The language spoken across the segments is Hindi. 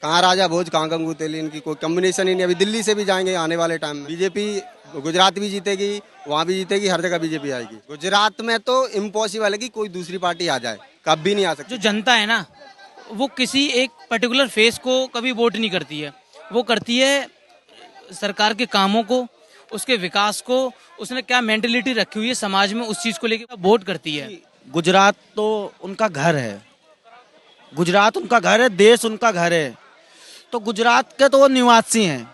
कहाँ राजा भोज कहाँ गंगू तेली, इनकी कोई कॉम्बिनेशन ही नहीं। अभी दिल्ली से भी जाएंगे आने वाले टाइम में। बीजेपी गुजरात भी जीतेगी, वहाँ भी जीतेगी, हर जगह बीजेपी आएगी। गुजरात में तो इम्पॉसिबल है कि कोई दूसरी पार्टी आ जाए, कभी नहीं आ सकती। जो जनता है ना, वो किसी एक पर्टिकुलर फेस को कभी वोट नहीं करती है, वो करती है सरकार के कामों को, उसके विकास को, उसने क्या मेंटेलिटी रखी हुई है समाज में, उस चीज को लेकर वोट करती है। गुजरात तो उनका घर है, गुजरात उनका घर है, देश उनका घर है, तो गुजरात के तो वो निवासी हैं।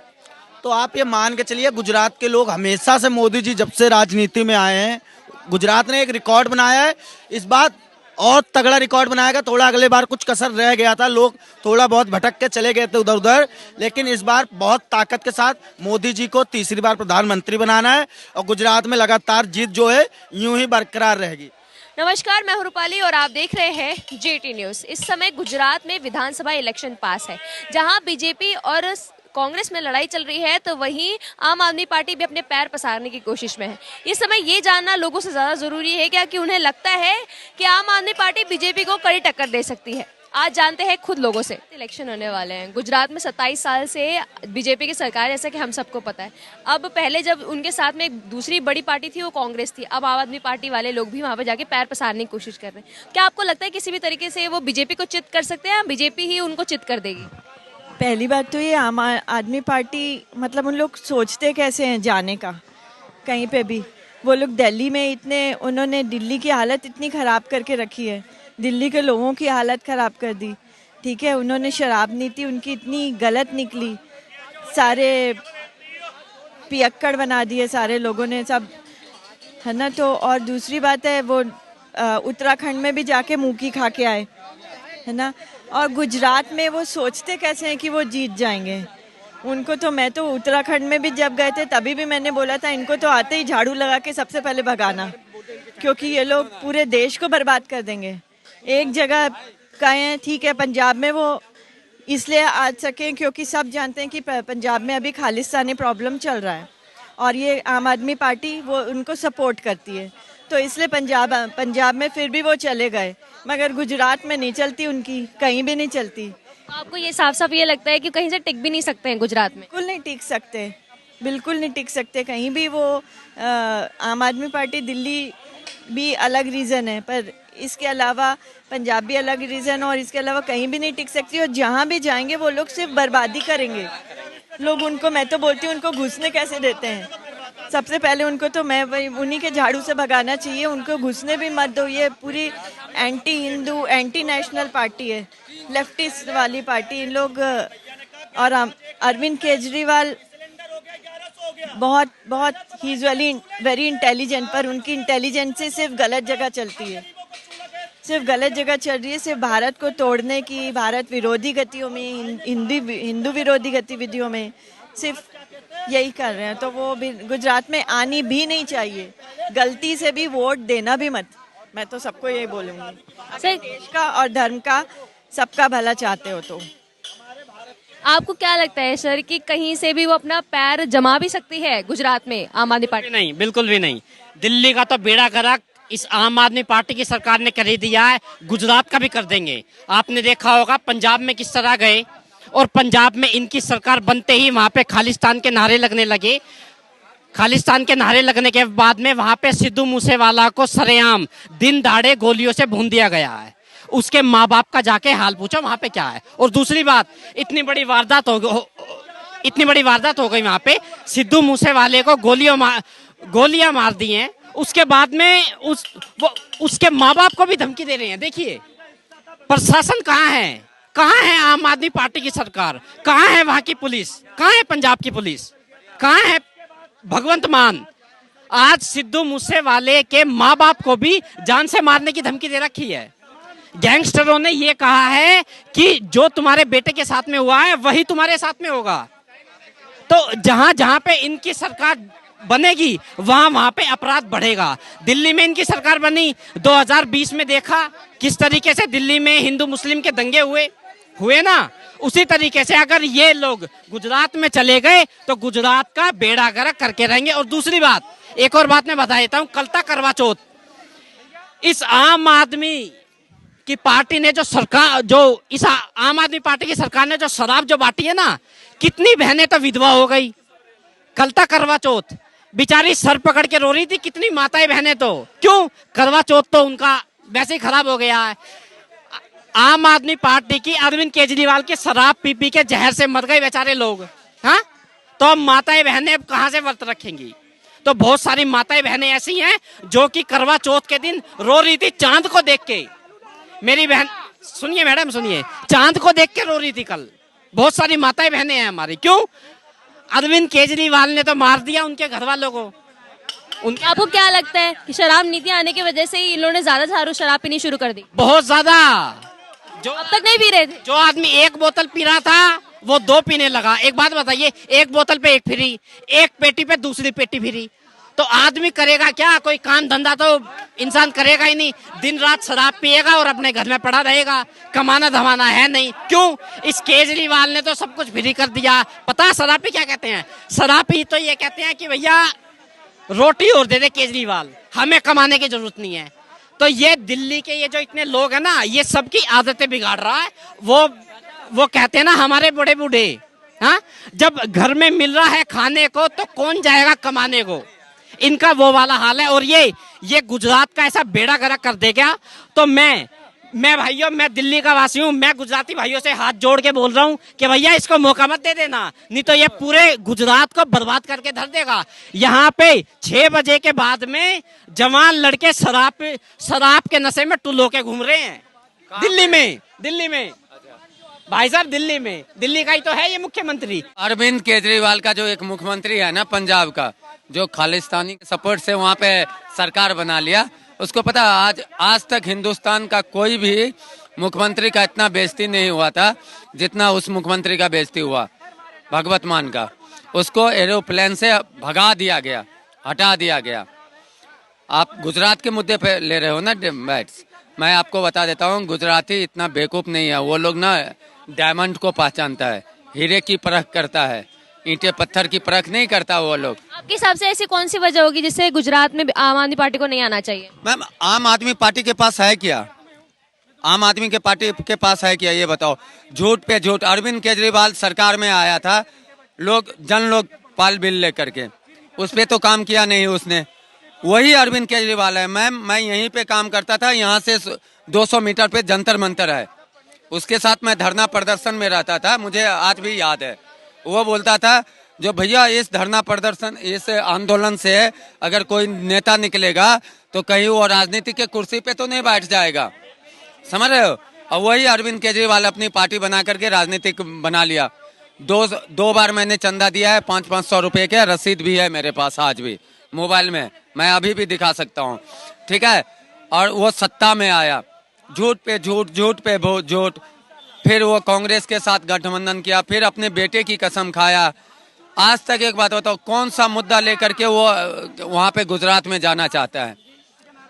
तो आप ये मान के चलिए, गुजरात के लोग हमेशा से, मोदी जी जब से राजनीति में आए हैं, गुजरात ने एक रिकॉर्ड बनाया है। इस बार और तगड़ा रिकॉर्ड बनाएगा। थोड़ा अगले बार कुछ कसर रह गया था, लोग थोड़ा बहुत भटक के चले गए थे उधर उधर, लेकिन इस बार बहुत ताकत के साथ मोदी जी को तीसरी बार प्रधानमंत्री बनाना है और गुजरात में लगातार जीत जो है यूं ही बरकरार रहेगी। नमस्कार, मैं हूं रूपाली और आप देख रहे हैं जेटी न्यूज। इस समय गुजरात में विधानसभा इलेक्शन पास है, जहां बीजेपी और कांग्रेस में लड़ाई चल रही है, तो वहीं आम आदमी पार्टी भी अपने पैर पसारने की कोशिश में है। इस समय ये जानना लोगों से ज्यादा जरूरी है क्या कि उन्हें लगता है कि आम आदमी पार्टी बीजेपी को कड़ी टक्कर दे सकती है। आज जानते हैं खुद लोगों से। इलेक्शन होने वाले हैं गुजरात में। 27 साल से बीजेपी की सरकार, जैसा कि हम सबको पता है। अब पहले जब उनके साथ में एक दूसरी बड़ी पार्टी थी, वो कांग्रेस थी। अब आम आदमी पार्टी वाले लोग भी वहां पर जाके पैर पसारने की कोशिश कर रहे हैं। क्या आपको लगता है किसी भी तरीके से वो बीजेपी को चित कर सकते हैं या बीजेपी ही उनको चित कर देगी? पहली बात तो ये आम आदमी पार्टी, मतलब उन लोग सोचते कैसे हैं जाने का कहीं पे भी। वो लोग दिल्ली में इतने, उन्होंने दिल्ली की हालत इतनी ख़राब करके रखी है, दिल्ली के लोगों की हालत ख़राब कर दी। ठीक है, उन्होंने शराब नीति उनकी इतनी गलत निकली, सारे पियक्कड़ बना दिए सारे लोगों ने सब, है ना। तो और दूसरी बात है, वो उत्तराखंड में भी जाके मुँह की खा के आए, है ना। और गुजरात में वो सोचते कैसे हैं कि वो जीत जाएंगे। उनको तो, मैं तो उत्तराखंड में भी जब गए थे तभी भी मैंने बोला था, इनको तो आते ही झाड़ू लगा के सबसे पहले भगाना, क्योंकि ये लोग पूरे देश को बर्बाद कर देंगे। एक जगह कहे हैं, ठीक है, पंजाब में वो इसलिए आ सकें क्योंकि सब जानते हैं कि पंजाब में अभी खालिस्तानी प्रॉब्लम चल रहा है और ये आम आदमी पार्टी वो उनको सपोर्ट करती है, तो इसलिए पंजाब में फिर भी वो चले गए। मगर गुजरात में नहीं चलती उनकी, कहीं भी नहीं चलती। आपको ये साफ साफ ये लगता है कि कहीं से टिक भी नहीं सकते हैं गुजरात में? बिल्कुल नहीं टिक सकते, बिल्कुल नहीं टिक सकते कहीं भी। वो आम आदमी पार्टी, दिल्ली भी अलग रीज़न है, पर इसके अलावा पंजाब भी अलग रीज़न, और इसके अलावा कहीं भी नहीं टिक सकती। और जहाँ भी जाएंगे वो लोग सिर्फ बर्बादी करेंगे। लोग उनको, मैं तो बोलती हूँ, उनको घुसने कैसे देते हैं। सबसे पहले उनको तो मैं उन्हीं के झाड़ू से भगाना चाहिए, उनको घुसने भी मत दो। ये पूरी anti Hindu, anti national party है, लेफ्टिस्ट वाली पार्टी इन लोग। और अरविंद केजरीवाल बहुत बहुत ही इज वेरी इंटेलिजेंट, पर उनकी इंटेलिजेंस से सिर्फ गलत जगह चलती है, सिर्फ गलत जगह चल रही है। सिर्फ भारत को तोड़ने की, भारत विरोधी गतियों में, हिंदू विरोधी गतिविधियों में सिर्फ यही कर रहे हैं। तो वो भी गुजरात में आनी भी नहीं चाहिए, गलती से भी वोट देना भी मत। मैं तो सबको यही बोलूँगी, सर, देश का और धर्म का सबका भला चाहते हो तो। आपको क्या लगता है सर कि कहीं से भी वो अपना पैर जमा भी सकती है गुजरात में आम आदमी पार्टी? नहीं, बिल्कुल भी नहीं। दिल्ली का तो बेड़ा गर्क इस आम आदमी पार्टी की सरकार ने कर ही दिया है, गुजरात का भी कर देंगे। आपने देखा होगा पंजाब में किस तरह गए, और पंजाब में इनकी सरकार बनते ही वहां पे खालिस्तान के नारे लगने लगे। खालिस्तान के नारे लगने के बाद में वहां पे सिद्धू मूसेवाला को सरेआम दिन दहाड़े गोलियों से भून दिया गया है। उसके माँ बाप का जाके हाल पूछो वहां पे क्या है। और दूसरी बात, इतनी बड़ी वारदात हो गई वहां पे, सिद्धू मूसेवाले को गोलियां मार दी हैं। उसके बाद में उसके माँ बाप को भी धमकी दे रहे हैं। देखिए प्रशासन कहाँ है, कहाँ है आम आदमी पार्टी की सरकार, कहाँ है वहां की पुलिस, कहाँ है पंजाब की पुलिस, कहाँ है भगवंत मान? आज सिद्धू मूसेवाले के माँ बाप को भी जान से मारने की धमकी दे रखी है। गैंगस्टरों ने ये कहा है कि जो तुम्हारे बेटे के साथ में हुआ है वही तुम्हारे साथ में होगा। तो जहां जहां पे इनकी सरकार बनेगी वहां पे अपराध बढ़ेगा। दिल्ली में इनकी सरकार बनी, 2020 में देखा किस तरीके से दिल्ली में हिंदू मुस्लिम के दंगे हुए ना। उसी तरीके से अगर ये लोग गुजरात में चले गए तो गुजरात का बेड़ा गर्क करके रहेंगे। और दूसरी बात, एक और बात मैं बता देता हूं, कल तक करवा चौथ, इस आम आदमी कि पार्टी ने जो सरकार, जो इस आम आदमी पार्टी की सरकार ने जो शराब जो बांटी है ना, कितनी बहनें तो विधवा हो गई। कल तक करवा चौथ, बेचारी सर पकड़ के रो रही थी, कितनी माताएं बहनें तो, क्यों? करवा चौथ तो उनका वैसे ही खराब हो गया है। आम आदमी पार्टी की अरविंद केजरीवाल के शराब पी पी के जहर से मर गए बेचारे लोग। हाँ, तो अब माताएं बहनें कहां से व्रत रखेंगी? तो बहुत सारी माताएं बहनें ऐसी हैं जो कि करवा चौथ के दिन रो रही थी चांद को देख के। मेरी बहन, सुनिए मैडम सुनिए, चांद को देख के रो रही थी कल। बहुत सारी माताएं बहनें हैं हमारी। क्यों? अरविंद केजरीवाल ने तो मार दिया उनके घर वालों को। उनके आपको क्या लगता है कि शराब नीति आने की वजह से ही इन लोगों ने ज्यादा से शराब पीनी शुरू कर दी? बहुत ज्यादा। जो अब तक नहीं पी रहे थे? जो आदमी एक बोतल पी रहा था वो 2 पीने लगा। एक बात बताइए, एक बोतल पे एक फ्री, एक पेटी पे दूसरी पेटी फ्री, तो आदमी करेगा क्या? कोई काम धंधा तो इंसान करेगा ही नहीं, दिन रात शराब पिएगा और अपने घर में पड़ा रहेगा, कमाना धमाना है नहीं। क्यों? इस केजरीवाल ने तो सब कुछ फ्री कर दिया। पता शराबी क्या कहते हैं? शराबी तो ये कहते हैं कि भैया रोटी और दे दे केजरीवाल, हमें कमाने की जरूरत नहीं है। तो ये दिल्ली के ये जो इतने लोग हैं ना, ये सबकी आदतें बिगाड़ रहा है। वो कहते हैं ना हमारे बड़े बूढ़े, हाँ, जब घर में मिल रहा है खाने को तो कौन जाएगा कमाने को? इनका वो वाला हाल है। और ये गुजरात का ऐसा बेड़ा गर्क कर देगा। तो मैं भाइयों, मैं दिल्ली का वासी हूँ, मैं गुजराती भाइयों से हाथ जोड़ के बोल रहा हूँ कि भैया इसको मौका मत दे देना, नहीं तो ये पूरे गुजरात को बर्बाद करके धर देगा। यहाँ पे 6 बजे के बाद में जवान लड़के शराब के नशे में टुल्लो के घूम रहे हैं दिल्ली में भाई साहब, दिल्ली का ही तो है ये मुख्यमंत्री। अरविंद केजरीवाल का जो एक मुख्यमंत्री है ना पंजाब का, जो खालिस्तानी सपोर्ट से वहाँ पे सरकार बना लिया, उसको पता आज तक हिंदुस्तान का कोई भी मुख्यमंत्री का इतना बेइज्जती नहीं हुआ था जितना उस मुख्यमंत्री का बेइज्जती हुआ, भगवत मान का। उसको एरोप्लेन से भगा दिया गया, हटा दिया गया। आप गुजरात के मुद्दे पे ले रहे हो ना बैट्स, मैं आपको बता देता हूँ, गुजराती इतना बेवकूफ़ नहीं है। वो लोग ना डायमंड को पहचानता है, हीरे की परख करता है, ईंटे पत्थर की परख नहीं करता वो लोग। आपके हिसाब से ऐसी कौन सी वजह होगी जिससे गुजरात में आम आदमी पार्टी को नहीं आना चाहिए? मैम, आम आदमी पार्टी के पास है क्या? आम आदमी के पार्टी के पास है क्या, ये बताओ? झूठ पे झूठ। अरविंद केजरीवाल सरकार में आया था जन लोकपाल बिल लेकर के, उस पे तो काम किया नहीं उसने। वही अरविंद केजरीवाल है। मैम, मैं यहीं पे काम करता था, यहाँ से 200 मीटर पे जंतर मंतर है, उसके साथ मैं धरना प्रदर्शन में रहता था, मुझे आज भी याद है। वो बोलता था जो भैया इस धरना प्रदर्शन, इस आंदोलन से अगर कोई नेता निकलेगा तो कहीं वो राजनीति के कुर्सी पे तो नहीं बैठ जाएगा, समझ रहे हो? और वही अरविंद केजरीवाल अपनी पार्टी बना करके राजनीतिक बना लिया। दो बार मैंने चंदा दिया है, 500-500 रुपए के, रसीद भी है मेरे पास आज भी मोबाइल में, मैं अभी भी दिखा सकता हूँ, ठीक है? और वो सत्ता में आया, झूठ पे झूठ, झूठ पे झूठ, फिर वो कांग्रेस के साथ गठबंधन किया, फिर अपने बेटे की कसम खाया। आज तक एक बात बताओ, कौन सा मुद्दा लेकर के वो वहाँ पे गुजरात में जाना चाहता है,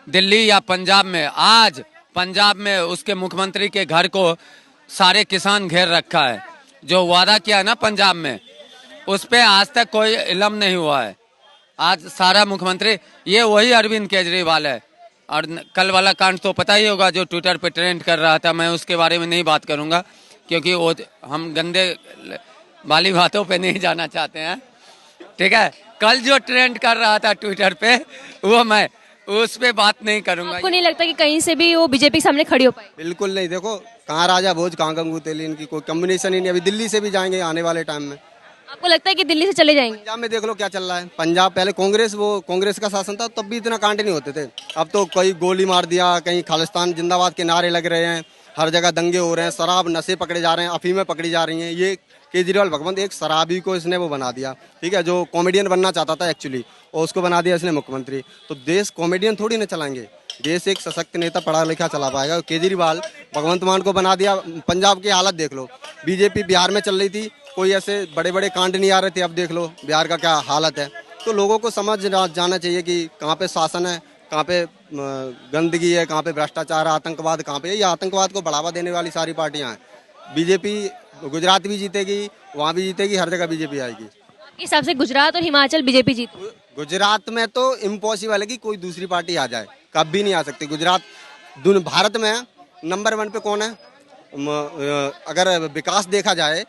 दिल्ली या पंजाब में? आज पंजाब में उसके मुख्यमंत्री के घर को सारे किसान घेर रखा है। जो वादा किया ना पंजाब में, उस पे आज तक कोई इल्म नहीं हुआ है। आज सारा मुख्यमंत्री ये वही अरविंद केजरीवाल है। और कल वाला कांड तो पता ही होगा जो ट्विटर पे ट्रेंड कर रहा था, मैं उसके बारे में नहीं बात करूंगा क्योंकि वो हम गंदे वाली बातों पे नहीं जाना चाहते हैं, ठीक है? कल जो ट्रेंड कर रहा था ट्विटर पे, वो मैं उस पे बात नहीं करूंगा। आपको नहीं लगता कि कहीं से भी वो बीजेपी के सामने खड़ी हो पाए? बिल्कुल नहीं। देखो, कहाँ राजा भोज कहाँ गंगू तेली, इनकी कोई कम्बिनेशन ही नहीं। अभी दिल्ली से भी जाएंगे आने वाले टाइम में। आपको लगता है कि दिल्ली से चले जाएंगे? पंजाब में देख लो क्या चल रहा है। पंजाब पहले कांग्रेस का शासन था, तब भी इतना कांड नहीं होते थे। अब तो कहीं गोली मार दिया, कहीं खालिस्तान जिंदाबाद के नारे लग रहे हैं, हर जगह दंगे हो रहे हैं, शराब नशे पकड़े जा रहे हैं, अफीमें पकड़ी जा रही हैं। ये केजरीवाल भगवंत एक शराबी को इसने वो बना दिया, ठीक है, जो कॉमेडियन बनना चाहता था एक्चुअली, और उसको बना दिया इसने मुख्यमंत्री। तो देश कॉमेडियन थोड़ी ना चलाएंगे, देश एक सशक्त नेता पढ़ा लिखा चला पाएगा। केजरीवाल भगवंत मान को बना दिया। पंजाब की हालत देख लो, बीजेपी बिहार में चल रही थी, कोई ऐसे बड़े बड़े कांड नहीं आ रहे थे, अब देख लो बिहार का क्या हालत है। तो लोगों को समझ जाना चाहिए कि कहाँ पे शासन है, कहाँ पे गंदगी है, कहाँ पे भ्रष्टाचार, आतंकवाद कहाँ पे। ये आतंकवाद को बढ़ावा देने वाली सारी पार्टियां हैं। बीजेपी गुजरात भी जीतेगी, वहाँ भी जीतेगी, हर जगह बीजेपी आएगी। आपके हिसाब से गुजरात और हिमाचल बीजेपी जीते? गुजरात में तो इम्पॉसिबल है कि कोई दूसरी पार्टी आ जाए, कभी नहीं आ सकती। गुजरात भारत में नंबर 1 पे कौन है? अगर विकास देखा जाए,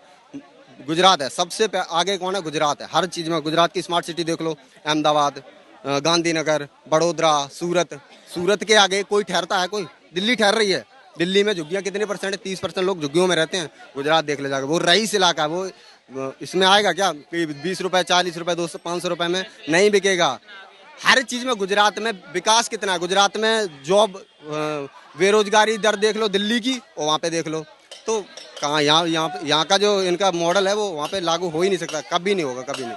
गुजरात है सबसे आगे। कौन है? गुजरात है हर चीज में। गुजरात की स्मार्ट सिटी देख लो, अहमदाबाद, गांधीनगर, बड़ोदरा, सूरत। सूरत के आगे कोई ठहरता है? कोई। दिल्ली ठहर रही है। दिल्ली में झुग्गियाँ कितने परसेंट है? 30% लोग झुग्गियों में रहते हैं। गुजरात देख ले जाकर, वो रईस इलाका है, वो इसमें आएगा क्या कि 20 रुपए, 40 रुपए, 200, 500 रुपए में नहीं बिकेगा। हर चीज में गुजरात में विकास कितना है। गुजरात में जॉब, बेरोजगारी दर देख लो दिल्ली की, और वहाँ पे देख लो। तो कहाँ, यहाँ का जो इनका मॉडल है वो वहाँ पे लागू हो ही नहीं सकता, कभी नहीं होगा, कभी नहीं।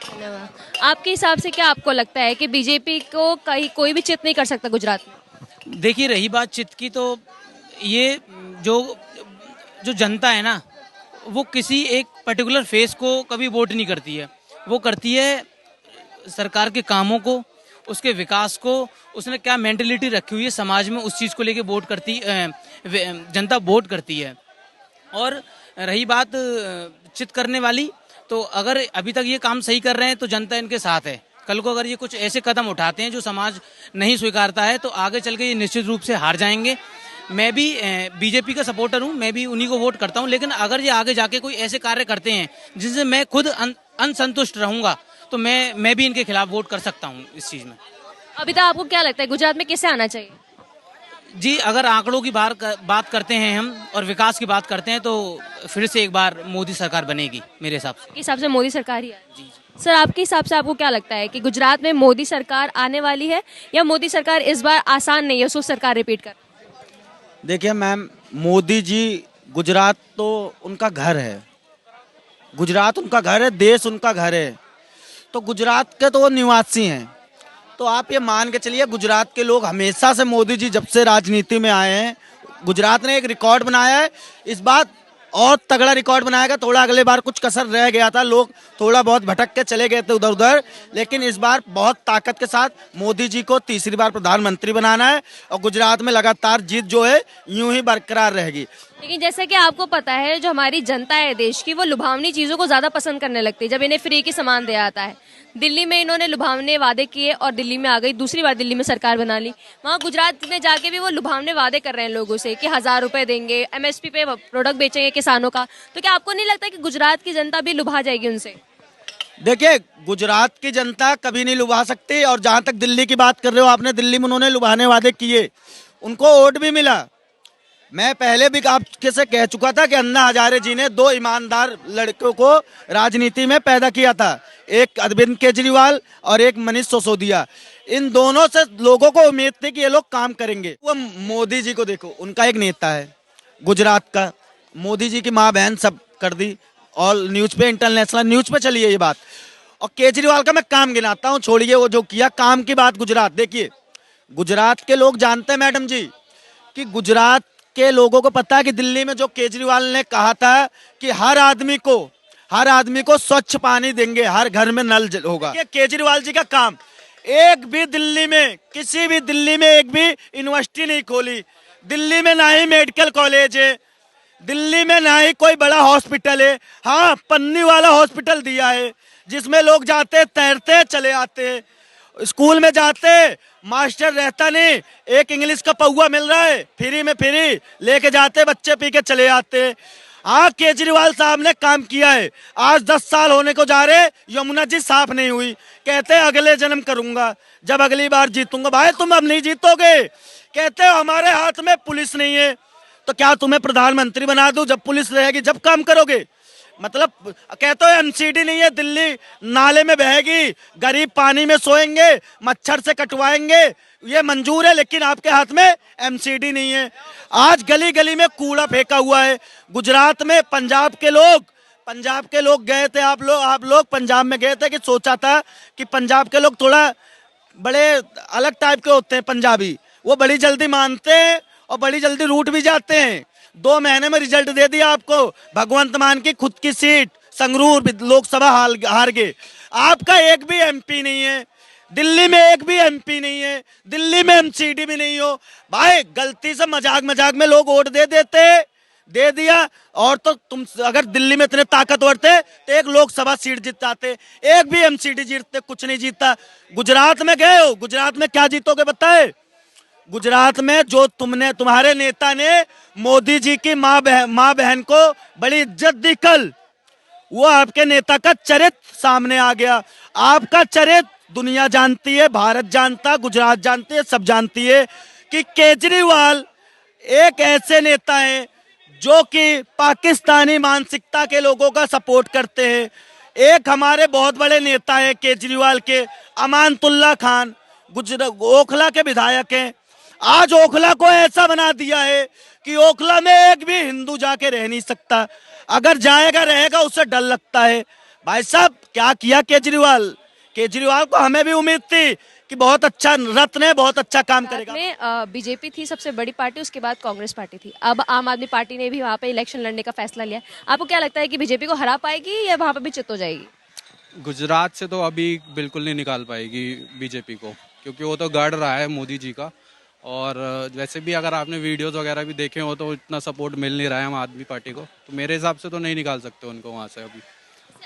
धन्यवाद। आपके हिसाब से क्या आपको लगता है कि बीजेपी को कहीं कोई भी चित नहीं कर सकता गुजरात में? देखिए, रही बात चित की, तो ये जो जनता है ना, वो किसी एक पर्टिकुलर फेस को कभी वोट नहीं करती है। वो करती है सरकार के कामों को, उसके विकास को, उसने क्या मेंटेलिटी रखी हुई है समाज में, उस चीज़ को लेके वोट करती, जनता वोट करती है। और रही बात चित करने वाली, तो अगर अभी तक ये काम सही कर रहे हैं तो जनता इनके साथ है। कल को अगर ये कुछ ऐसे कदम उठाते हैं जो समाज नहीं स्वीकारता है, तो आगे चल के ये निश्चित रूप से हार जाएंगे। मैं भी बीजेपी का सपोर्टर हूँ, मैं भी उन्हीं को वोट करता हूँ, लेकिन अगर ये आगे जाके कोई ऐसे कार्य करते हैं जिनसे मैं खुद असंतुष्ट रहूंगा, तो मैं भी इनके खिलाफ वोट कर सकता हूँ इस चीज़ में। अभी तक आपको क्या लगता है गुजरात में किसे आना चाहिए? जी, अगर आंकड़ों की बात करते हैं हम और विकास की बात करते हैं, तो फिर से एक बार मोदी सरकार बनेगी मेरे हिसाब से। आपके हिसाब से मोदी सरकार ही आए? सर, आपके हिसाब से आपको क्या लगता है कि गुजरात में मोदी सरकार आने वाली है, या मोदी सरकार इस बार आसान नहीं है, सो सरकार रिपीट कर? देखिए मैम, मोदी जी, गुजरात तो उनका घर है, गुजरात उनका घर है, देश उनका घर है। तो गुजरात के तो वो निवासी हैं। तो आप ये मान के चलिए, गुजरात के लोग हमेशा से, मोदी जी जब से राजनीति में आए हैं, गुजरात ने एक रिकॉर्ड बनाया है। इस बार और तगड़ा रिकॉर्ड बनाएगा। थोड़ा अगले बार कुछ कसर रह गया था, लोग थोड़ा बहुत भटक के चले गए थे उधर उधर, लेकिन इस बार बहुत ताकत के साथ मोदी जी को तीसरी बार प्रधानमंत्री बनाना है, और गुजरात में लगातार जीत जो है यूं ही बरकरार रहेगी। लेकिन जैसा कि आपको पता है, जो हमारी जनता है देश की, वो लुभावनी चीजों को ज्यादा पसंद करने लगती है जब इन्हें फ्री की सामान दिया जाता है। दिल्ली में इन्होंने लुभावने वादे किए और दिल्ली में आ गई, दूसरी बार दिल्ली में सरकार बना ली। वहाँ गुजरात में जाके भी वो लुभावने वादे कर रहे हैं लोगों से कि 1000 रुपए देंगे, MSP पे प्रोडक्ट बेचेंगे किसानों का। तो क्या आपको नहीं लगता कि गुजरात की जनता भी लुभा जाएगी उनसे? देखिए, गुजरात की जनता कभी नहीं लुभा सकती। और जहां तक दिल्ली की बात कर रहे हो आपने, दिल्ली में उन्होंने लुभाने वादे किए, उनको वोट भी मिला। मैं पहले भी आपके से कह चुका था कि अन्ना हजारे जी ने 2 ईमानदार लड़कों को राजनीति में पैदा किया था, एक अरविंद केजरीवाल और एक मनीष सिसोदिया। इन दोनों से लोगों को उम्मीद थी कि ये लोग काम करेंगे। वो मोदी जी को देखो, उनका एक नेता है गुजरात का, मोदी जी की माँ बहन सब कर दी, और न्यूज पे, इंटरनेशनल न्यूज पे चली है ये बात। और केजरीवाल का मैं काम गिनाता हूँ, छोड़िए वो जो किया, काम की बात गुजरात। देखिए, गुजरात के लोग जानते हैं मैडम जी कि गुजरात के लोगों को पता है कि दिल्ली में जो केजरीवाल ने कहा था कि हर आदमी को स्वच्छ पानी देंगे, हर घर में नल होगा। ये केजरीवाल जी का काम। एक भी दिल्ली में, किसी भी दिल्ली में एक भी यूनिवर्सिटी नहीं खोली, दिल्ली में ना ही मेडिकल कॉलेज है, दिल्ली में ना ही कोई बड़ा हॉस्पिटल है। हाँ, पन्नी वाला हॉस्पिटल दिया है जिसमें लोग जाते, तैरते, चले आते। स्कूल में जाते, मास्टर रहता नहीं, एक इंग्लिश का पौवा मिल रहा है, फ्री में फ्री लेके जाते, बच्चे पी के चले आते। हाँ, केजरीवाल साहब ने काम किया है। आज 10 साल होने को जा रहे, यमुना जी साफ नहीं हुई, कहते हैं अगले जन्म करूंगा, जब अगली बार जीतूंगा। भाई तुम अब नहीं जीतोगे, कहते हो हमारे हाथ में पुलिस नहीं है। तो क्या तुम्हें प्रधानमंत्री बना दूं? जब पुलिस रहेगी जब काम करोगे। मतलब कहते हो एमसीडी नहीं है, दिल्ली नाले में बहेगी, गरीब पानी में सोएंगे, मच्छर से कटवाएंगे, ये मंजूर है, लेकिन आपके हाथ में एमसीडी नहीं है। आज गली गली में कूड़ा फेंका हुआ है। गुजरात में पंजाब के लोग गए थे, आप लोग पंजाब में गए थे, कि सोचा था कि पंजाब के लोग थोड़ा बड़े अलग टाइप के होते हैं पंजाबी, वो बड़ी जल्दी मानते हैं और बड़ी जल्दी रूठ भी जाते हैं। 2 महीने में रिजल्ट दे दिया आपको। भगवंत मान की खुद की सीट संगरूर लोकसभा हार गए। आपका एक भी एमपी नहीं है, दिल्ली में एक भी एमपी नहीं है, दिल्ली में एमसीडी भी नहीं हो। भाई गलती से मजाक में लोग वोट दे दिया। और तो तुम अगर दिल्ली में इतने ताकतवर थे तो एक लोकसभा सीट जीत जाते, एक भी एमसीडी जीतते, कुछ नहीं जीता। गुजरात में गए हो, गुजरात में क्या जीतोगे बताए? गुजरात में जो तुम्हारे नेता ने मोदी जी की माँ बहन को बड़ी इज्जत दी कल, वो आपके नेता का चरित्र सामने आ गया। आपका चरित्र दुनिया जानती है, भारत जानता, गुजरात जानती है, सब जानती है कि केजरीवाल एक ऐसे नेता हैं जो कि पाकिस्तानी मानसिकता के लोगों का सपोर्ट करते हैं। एक हमारे बहुत बड़े नेता है केजरीवाल के, अमानतुल्ला खान, ओखला के विधायक हैं। आज ओखला को ऐसा बना दिया है कि ओखला में एक भी हिंदू जाके रह नहीं सकता, अगर जाएगा रहेगा उसे डर लगता है। भाई साहब क्या किया केजरीवाल को हमें भी उम्मीद थी कि बहुत अच्छा रत्न है, बहुत अच्छा काम करेगा। में बीजेपी थी सबसे बड़ी पार्टी, उसके बाद कांग्रेस पार्टी थी, अब आम आदमी पार्टी ने भी वहाँ पे इलेक्शन लड़ने का फैसला लिया। आपको क्या लगता है कि बीजेपी को हरा पाएगी या वहाँ पे भी चित हो जाएगी? गुजरात से तो अभी बिल्कुल नहीं निकाल पाएगी बीजेपी को, क्योंकि वो तो गढ़ रहा है मोदी जी का। और वैसे भी अगर आपने वीडियोस वगैरह भी देखे हो तो इतना सपोर्ट मिल नहीं रहा है आम आदमी पार्टी को, तो मेरे हिसाब से तो नहीं निकाल सकते उनको वहाँ से।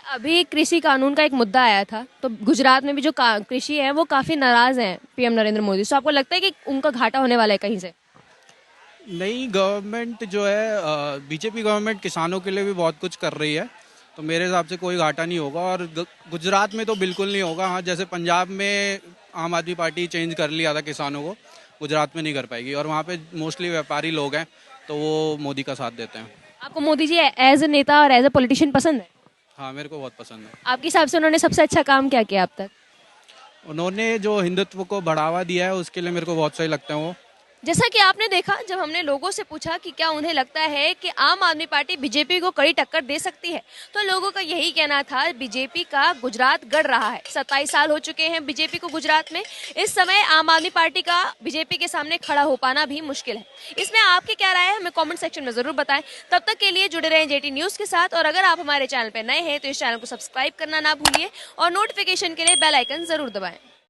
अभी कृषि कानून का एक मुद्दा आया था, तो गुजरात में भी जो कृषि है वो काफी नाराज हैं पीएम नरेंद्र मोदी से। आपको लगता है कि उनका घाटा होने वाला है कहीं से? नहीं, गवर्नमेंट जो है बीजेपी गवर्नमेंट किसानों के लिए भी बहुत कुछ कर रही है, तो मेरे हिसाब से कोई घाटा नहीं होगा। और गुजरात में तो बिल्कुल नहीं होगा। हाँ, जैसे पंजाब में आम आदमी पार्टी चेंज कर लिया था किसानों को, गुजरात में नहीं कर पाएगी। और वहाँ पे मोस्टली व्यापारी लोग हैं तो वो मोदी का साथ देते हैं। आपको मोदी जी एज ए नेता और एज ए पॉलिटिशियन पसंद है? हाँ, मेरे को बहुत पसंद है। आपके हिसाब से उन्होंने सबसे अच्छा काम क्या किया अब तक? उन्होंने जो हिंदुत्व को बढ़ावा दिया है उसके लिए मेरे को बहुत सही लगता है वो। जैसा कि आपने देखा, जब हमने लोगों से पूछा कि क्या उन्हें लगता है कि आम आदमी पार्टी बीजेपी को कड़ी टक्कर दे सकती है, तो लोगों का यही कहना था बीजेपी का गुजरात गढ़ रहा है। 27 साल हो चुके हैं बीजेपी को गुजरात में। इस समय आम आदमी पार्टी का बीजेपी के सामने खड़ा हो पाना भी मुश्किल है। इसमें आपकी क्या राय है हमें कॉमेंट सेक्शन में जरूर बताएं। तब तक के लिए जुड़े रहें जेटी न्यूज के साथ, और अगर आप हमारे चैनल पर नए हैं तो इस चैनल को सब्सक्राइब करना ना भूलिए और नोटिफिकेशन के लिए बेल आइकन जरूर दबाएं।